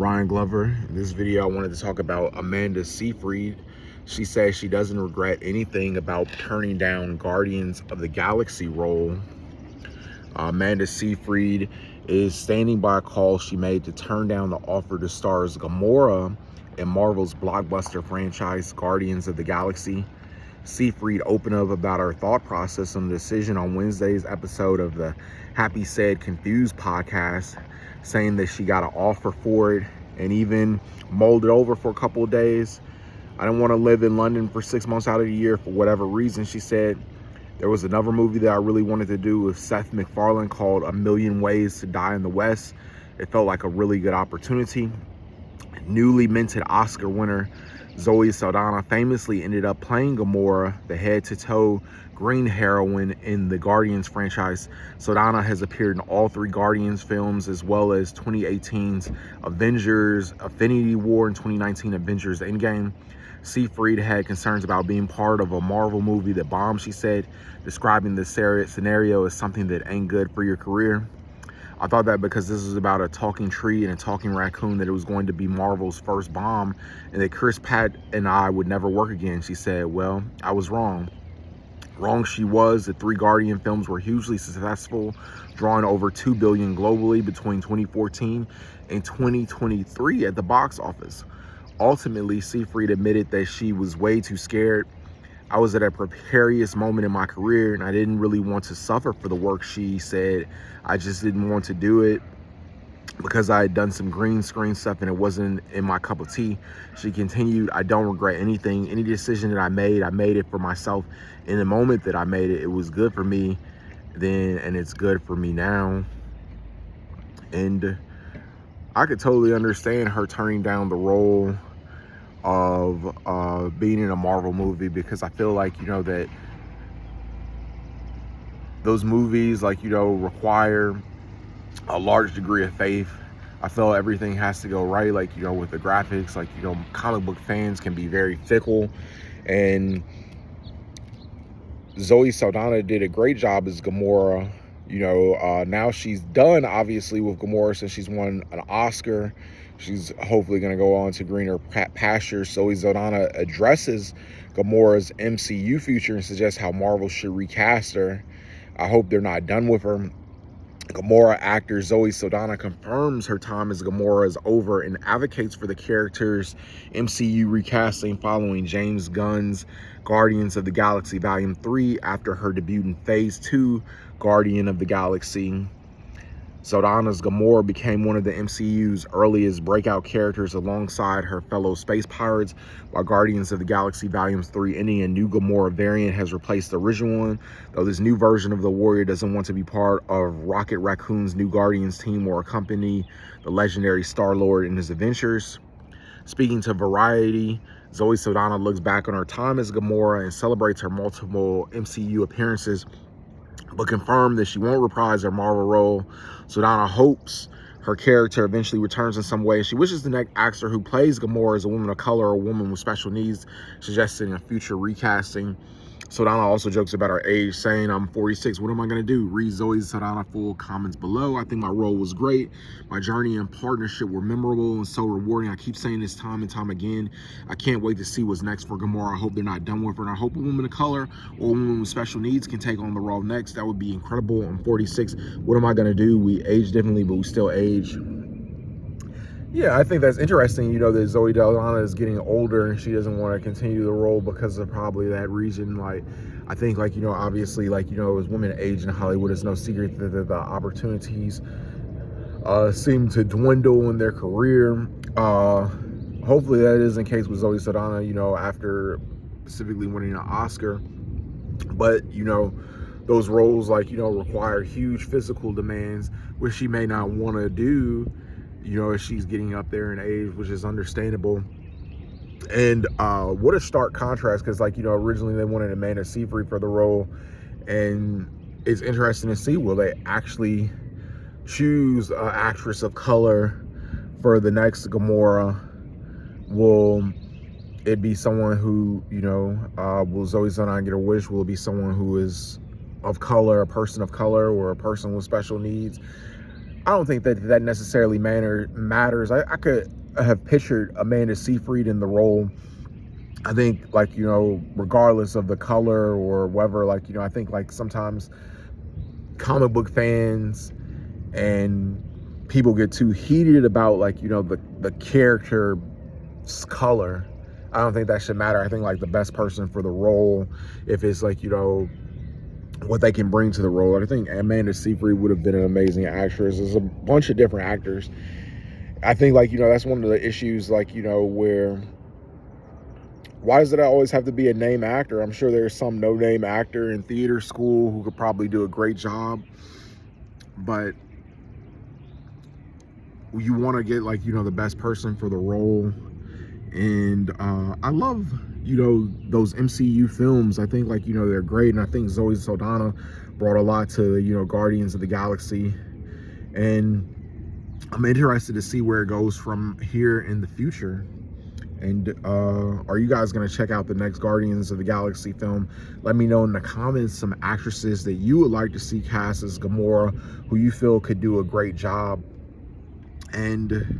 Ryan Glover. In this video, I wanted to talk about Amanda Seyfried. She says she doesn't regret anything about turning down Guardians of the Galaxy role. Amanda Seyfried is standing by a call she made to turn down the offer to star as Gamora in Marvel's blockbuster franchise, Guardians of the Galaxy. Seyfried opened up about her thought process on the decision on Wednesday's episode of the Happy Sad Confused podcast, saying that she got an offer for it and even mulled it over for a couple of days. I didn't want to live in London for 6 months out of the year for whatever reason, she said. There was another movie that I really wanted to do with Seth MacFarlane called A Million Ways to Die in the West. It felt like a really good opportunity. Newly minted Oscar winner Zoe Saldana famously ended up playing Gamora, the head-to-toe green heroine in the Guardians franchise. Saldana has appeared in all 3 Guardians films, as well as 2018's Avengers Infinity War and 2019 Avengers Endgame. Seyfried had concerns about being part of a Marvel movie that bombed, she said, describing the scenario as something that ain't good for your career. I thought that because this was about a talking tree and a talking raccoon, that it was going to be Marvel's first bomb and that Chris Pratt and I would never work again, she said. Well, I was wrong. Wrong she was. The 3 Guardian films were hugely successful, drawing over $2 billion globally between 2014 and 2023 at the box office. Ultimately, Seyfried admitted that she was way too scared. I was at a precarious moment in my career and I didn't really want to suffer for the work, she said. I just didn't want to do it because I had done some green screen stuff and it wasn't in my cup of tea. She continued, I don't regret anything. Any decision that I made it for myself. In the moment that I made it, it was good for me then and it's good for me now. And I could totally understand her turning down the role of being in a Marvel movie, because I feel like, that those movies, require a large degree of faith. I feel everything has to go right, with the graphics, comic book fans can be very fickle, and Zoe Saldana did a great job as Gamora. Now she's done, obviously, with Gamora since she's won an Oscar. She's hopefully going to go on to greener pastures. Zoe Saldana addresses Gamora's MCU future and suggests how Marvel should recast her. I hope they're not done with her. Gamora actor Zoe Saldana confirms her time as Gamora is over and advocates for the character's MCU recasting following James Gunn's Guardians of the Galaxy Volume 3 after her debut in Phase 2 Guardian of the Galaxy. Saldana's Gamora became one of the MCU's earliest breakout characters alongside her fellow space pirates, while Guardians of the Galaxy Volumes 3 ending. A new Gamora variant has replaced the original one, though this new version of the warrior doesn't want to be part of Rocket Raccoon's new Guardians team or accompany the legendary Star-Lord in his adventures. Speaking to Variety, Zoe Saldana looks back on her time as Gamora and celebrates her multiple MCU appearances, but confirmed that she won't reprise her Marvel role. Saldana hopes her character eventually returns in some way. She wishes the next actor who plays Gamora as a woman of color or a woman with special needs, suggesting a future recasting. Saldana also jokes about her age, saying, I'm 46, what am I gonna do? Read Zoe Saldana full comments below. I think my role was great. My journey and partnership were memorable and so rewarding. I keep saying this time and time again. I can't wait to see what's next for Gamora. I hope they're not done with her. And I hope a woman of color or a woman with special needs can take on the role next. That would be incredible. I'm 46. What am I gonna do? We age differently, but we still age. Yeah, I think that's interesting, that Zoe Saldana is getting older and she doesn't want to continue the role because of probably that reason. I think, obviously, as women age in Hollywood, it's no secret that the opportunities seem to dwindle in their career. Hopefully that isn't the case with Zoe Saldana, after specifically winning an Oscar. But, those roles, require huge physical demands, which she may not want to do, as she's getting up there in age, which is understandable. And what a stark contrast, because originally they wanted Amanda Seyfried for the role, and it's interesting to see, will they actually choose an actress of color for the next Gamora? Will it be someone who, will Zoe Saldana get a wish? Will it be someone who is of color, a person of color, or a person with special needs? I don't think that that necessarily matters. I could have pictured Amanda Seyfried in the role. I think, like, you know, regardless of the color or whether, like, you know, I think like sometimes comic book fans and people get too heated about, like, you know, the character's color. I don't think that should matter. I think like the best person for the role, if it's like, you know, what they can bring to the role. I think Amanda Seyfried would have been an amazing actress. There's a bunch of different actors. I think, like, you know, that's one of the issues, like, you know, where why does it always have to be a name actor? I'm sure there's some no-name actor in theater school who could probably do a great job, but you want to get, like, you know, the best person for the role. And I love, you know, those MCU films. I think, like, you know, they're great. And I think Zoe Saldana brought a lot to, you know, Guardians of the Galaxy. And I'm interested to see where it goes from here in the future. And are you guys going to check out the next Guardians of the Galaxy film? Let me know in the comments some actresses that you would like to see cast as Gamora, who you feel could do a great job. And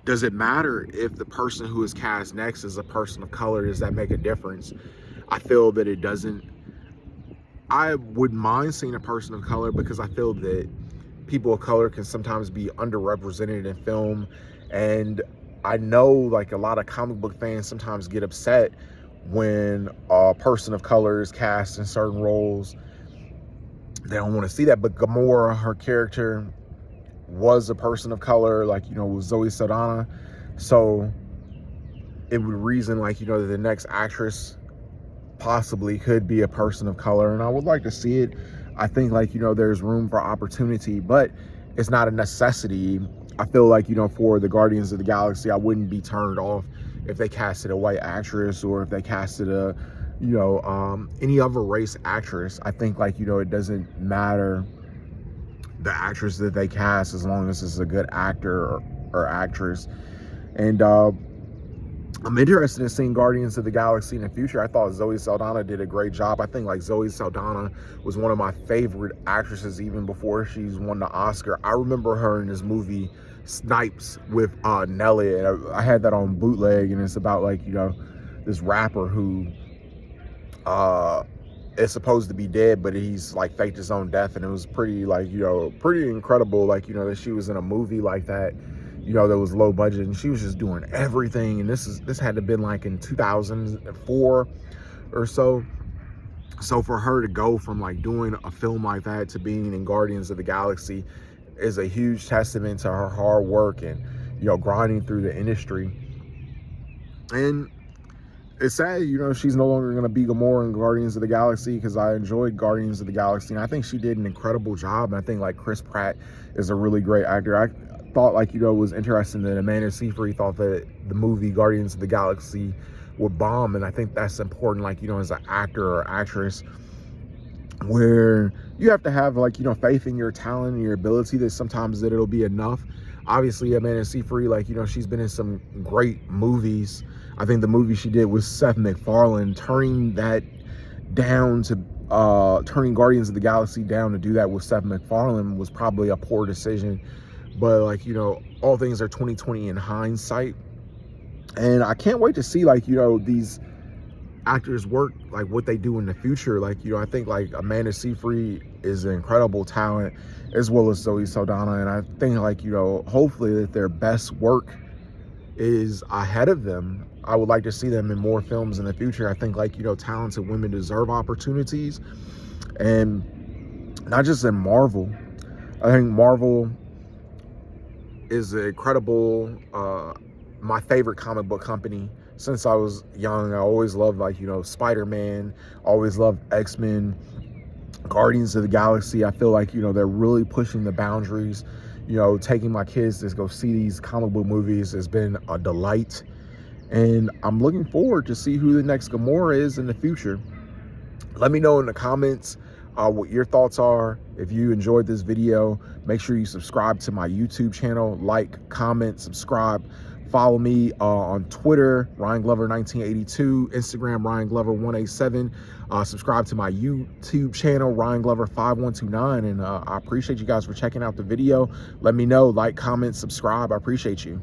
does it matter if the person who is cast next is a person of color? Does that make a difference? I feel that it doesn't. I wouldn't mind seeing a person of color because I feel that people of color can sometimes be underrepresented in film. And I know, like, a lot of comic book fans sometimes get upset when a person of color is cast in certain roles. They don't want to see that. But Gamora, her character, was a person of color, like, you know, with Zoe Saldana. So it would reason, like, you know, that the next actress possibly could be a person of color, and I would like to see it. I think, like, you know, there's room for opportunity, but it's not a necessity. I feel like, you know, for the Guardians of the Galaxy, I wouldn't be turned off if they casted a white actress or if they casted a, you know, any other race actress. I think, like, you know, it doesn't matter the actress that they cast as long as it's a good actor or actress. And I'm interested in seeing Guardians of the Galaxy in the future. I thought Zoe Saldana did a great job. I think, like, Zoe Saldana was one of my favorite actresses even before she's won the Oscar. I remember her in this movie Snipes with Nelly, and I had that on bootleg, and it's about, like, you know, this rapper who is supposed to be dead, but he's, like, faked his own death. And it was pretty, like, you know, pretty incredible, like, you know, that she was in a movie like that, you know, that was low budget, and she was just doing everything. And this had to have been like in 2004 or so. So for her to go from, like, doing a film like that to being in Guardians of the Galaxy is a huge testament to her hard work and, you know, grinding through the industry. And it's sad, you know, she's no longer going to be Gamora in Guardians of the Galaxy, because I enjoyed Guardians of the Galaxy, and I think she did an incredible job. And I think, like, Chris Pratt is a really great actor. I thought, like, you know, it was interesting that Amanda Seyfried thought that the movie Guardians of the Galaxy would bomb. And I think that's important, like, you know, as an actor or actress, where you have to have, like, you know, faith in your talent and your ability, that sometimes that it'll be enough. Obviously, Amanda Seyfried, like, you know, she's been in some great movies. I think the movie she did with Seth MacFarlane, turning Guardians of the Galaxy down to do that with Seth MacFarlane was probably a poor decision. But, like, you know, all things are 2020 in hindsight. And I can't wait to see, like, you know, these actors work, like, what they do in the future. Like, you know, I think, like, Amanda Seyfried is an incredible talent, as well as Zoe Saldana. And I think, like, you know, hopefully that their best work is ahead of them. I would like to see them in more films in the future. I think, like, you know, talented women deserve opportunities, and not just in Marvel. I think Marvel is an incredible, my favorite comic book company since I was young. I always loved, like, you know, Spider-Man, always loved X-Men, Guardians of the Galaxy. I feel like, you know, they're really pushing the boundaries. You know, taking my kids to go see these comic book movies has been a delight. And I'm looking forward to see who the next Gamora is in the future. Let me know in the comments what your thoughts are. If you enjoyed this video, make sure you subscribe to my YouTube channel, like, comment, subscribe Follow me on Twitter, Ryan Glover 1982, Instagram, Ryan Glover 187. Subscribe to my YouTube channel, Ryan Glover 5129. And I appreciate you guys for checking out the video. Let me know, like, comment, subscribe. I appreciate you.